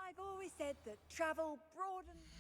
I've always said that travel broadens.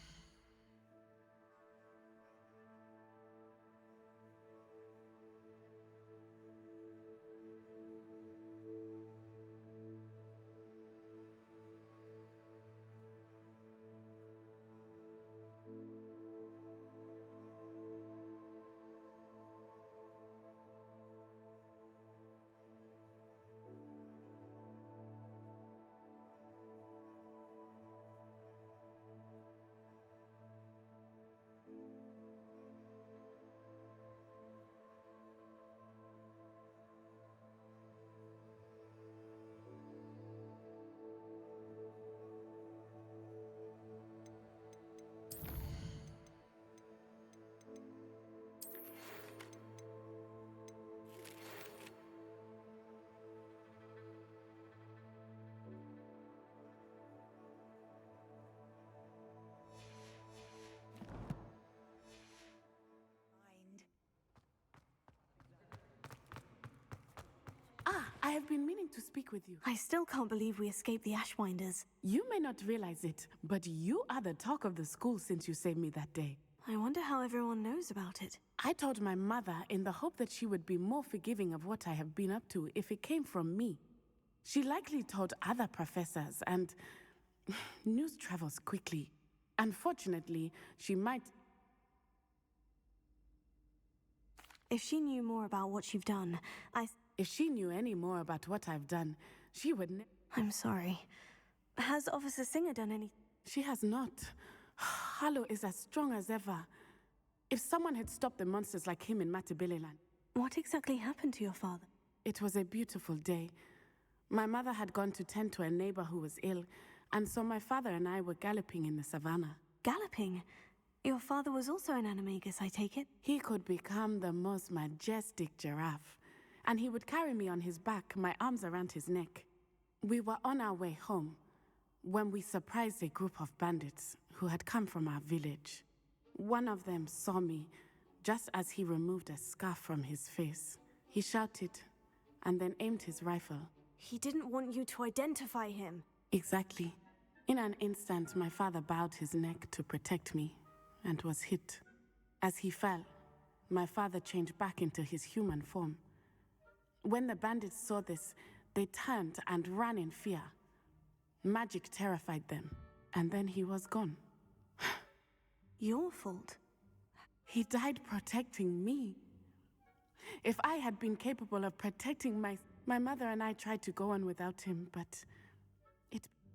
I have been meaning to speak with you. I still can't believe we escaped the Ashwinders. You may not realize it, but you are the talk of the school since you saved me that day. I wonder how everyone knows about it. I told my mother in the hope that she would be more forgiving of what I have been up to if it came from me. She likely told other professors, and news travels quickly. Unfortunately, she might... If she knew more about what you've done, If she knew any more about what I've done, she would... I'm sorry. Has Officer Singer done any... She has not. Harlow is as strong as ever. If someone had stopped the monsters like him in Matabeleland... What exactly happened to your father? It was a beautiful day. My mother had gone to tend to a neighbor who was ill, and so my father and I were galloping in the savannah. Galloping? Your father was also an animagus, I take it? He could become the most majestic giraffe, and he would carry me on his back, my arms around his neck. We were on our way home when we surprised a group of bandits who had come from our village. One of them saw me just as he removed a scarf from his face. He shouted and then aimed his rifle. He didn't want you to identify him. Exactly. In an instant, my father bowed his neck to protect me and was hit. As he fell, my father changed back into his human form. When the bandits saw this, they turned and ran in fear. Magic terrified them, and then he was gone. Your fault. He died protecting me. If I had been capable of protecting my mother and I tried to go on without him, but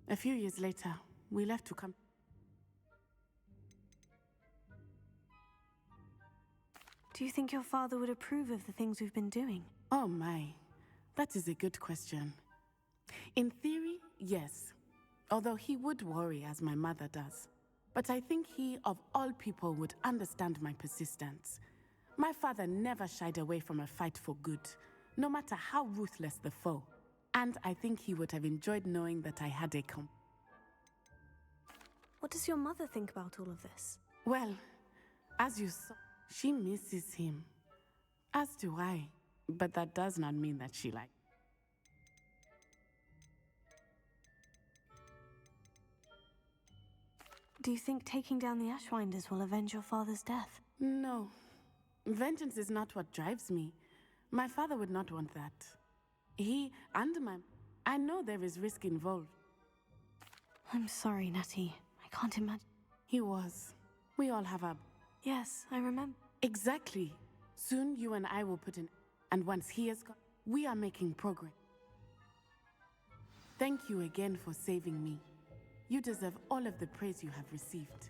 a few years later, we left to come. Do you think your father would approve of the things we've been doing? Oh my, that is a good question. In theory, yes. Although he would worry as my mother does. But I think he, of all people, would understand my persistence. My father never shied away from a fight for good, no matter how ruthless the foe. And I think he would have enjoyed knowing that I had a What does your mother think about all of this? Well, as you saw, she misses him. As do I. But that does not mean that she likes. Do you think taking down the Ashwinders will avenge your father's death? No. Vengeance is not what drives me. My father would not want that. I know there is risk involved. I'm sorry, Natty. I can't imagine. He was. We all have our... Yes, I remember. Exactly. Soon you and I will put in... And once he is gone, we are making progress. Thank you again for saving me. You deserve all of the praise you have received.